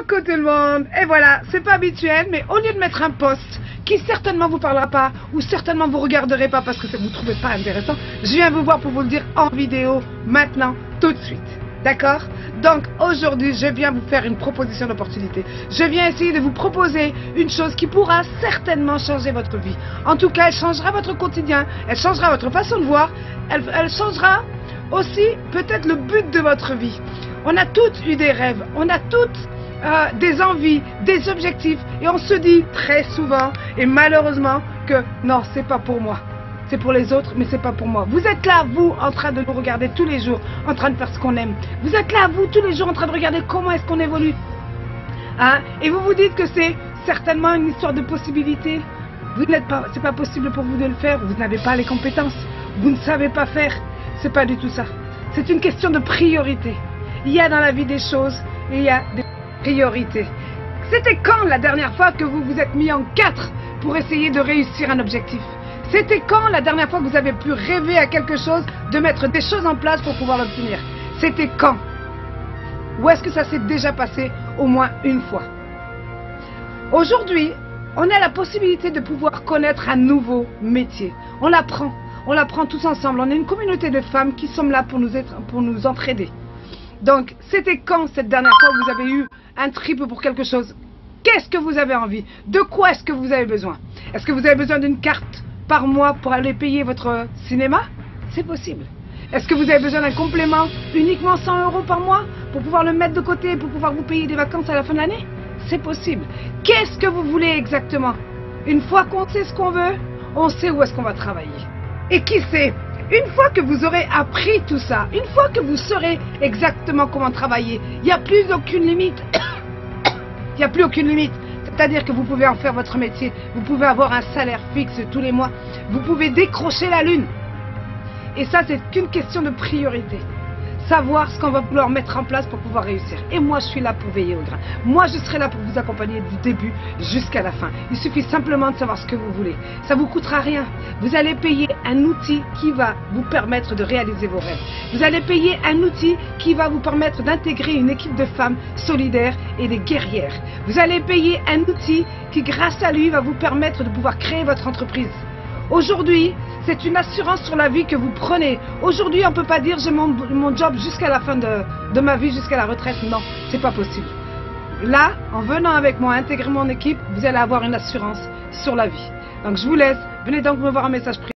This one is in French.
Coucou tout le monde. Et voilà, c'est pas habituel, mais au lieu de mettre un post qui certainement vous parlera pas ou certainement vous regarderez pas parce que vous trouvez pas intéressant, je viens vous voir pour vous le dire en vidéo maintenant, tout de suite. D'accord? Donc aujourd'hui, je viens vous faire une proposition d'opportunité. Je viens essayer de vous proposer une chose qui pourra certainement changer votre vie. En tout cas, elle changera votre quotidien, elle changera votre façon de voir, elle changera aussi peut-être le but de votre vie. On a toutes eu des rêves, on a toutes des envies, des objectifs et on se dit très souvent et malheureusement que non, c'est pas pour moi. C'est pour les autres, mais c'est pas pour moi. Vous êtes là, vous, en train de nous regarder tous les jours, en train de faire ce qu'on aime. Vous êtes là, vous, tous les jours, en train de regarder comment est-ce qu'on évolue. Hein? Et vous vous dites que c'est certainement une histoire de possibilité. Vous n'êtes pas, c'est pas possible pour vous de le faire. Vous n'avez pas les compétences. Vous ne savez pas faire. C'est pas du tout ça. C'est une question de priorité. Il y a dans la vie des choses et il y a des priorités. C'était quand la dernière fois que vous vous êtes mis en quatre pour essayer de réussir un objectif? C'était quand la dernière fois que vous avez pu rêver à quelque chose, de mettre des choses en place pour pouvoir l'obtenir? C'était quand? Ou est-ce que ça s'est déjà passé au moins une fois? Aujourd'hui, on a la possibilité de pouvoir connaître un nouveau métier. On l'apprend tous ensemble. On est une communauté de femmes qui sont là pour nous entraider. Donc, c'était quand cette dernière fois que vous avez eu un trip pour quelque chose? Qu'est-ce que vous avez envie? De quoi est-ce que vous avez besoin? Est-ce que vous avez besoin d'une carte par mois pour aller payer votre cinéma? C'est possible. Est-ce que vous avez besoin d'un complément uniquement 100 € par mois pour pouvoir le mettre de côté, pour pouvoir vous payer des vacances à la fin de l'année? C'est possible. Qu'est-ce que vous voulez exactement? Une fois qu'on sait ce qu'on veut, on sait où est-ce qu'on va travailler. Et qui sait, une fois que vous aurez appris tout ça, une fois que vous saurez exactement comment travailler, il n'y a plus aucune limite. Il n'y a plus aucune limite. C'est-à-dire que vous pouvez en faire votre métier, vous pouvez avoir un salaire fixe tous les mois, vous pouvez décrocher la lune. Et ça, c'est qu'une question de priorité. Savoir ce qu'on va vouloir mettre en place pour pouvoir réussir. Et moi, je suis là pour veiller au grain. Moi, je serai là pour vous accompagner du début jusqu'à la fin. Il suffit simplement de savoir ce que vous voulez. Ça vous coûtera rien. Vous allez payer un outil qui va vous permettre de réaliser vos rêves. Vous allez payer un outil qui va vous permettre d'intégrer une équipe de femmes solidaires et des guerrières. Vous allez payer un outil qui, grâce à lui, va vous permettre de pouvoir créer votre entreprise. Aujourd'hui, c'est une assurance sur la vie que vous prenez. Aujourd'hui, on ne peut pas dire j'ai mon job jusqu'à la fin de ma vie, jusqu'à la retraite. Non, c'est pas possible. Là, en venant avec moi, intégrer mon équipe, vous allez avoir une assurance sur la vie. Donc je vous laisse. Venez donc me voir un message privé.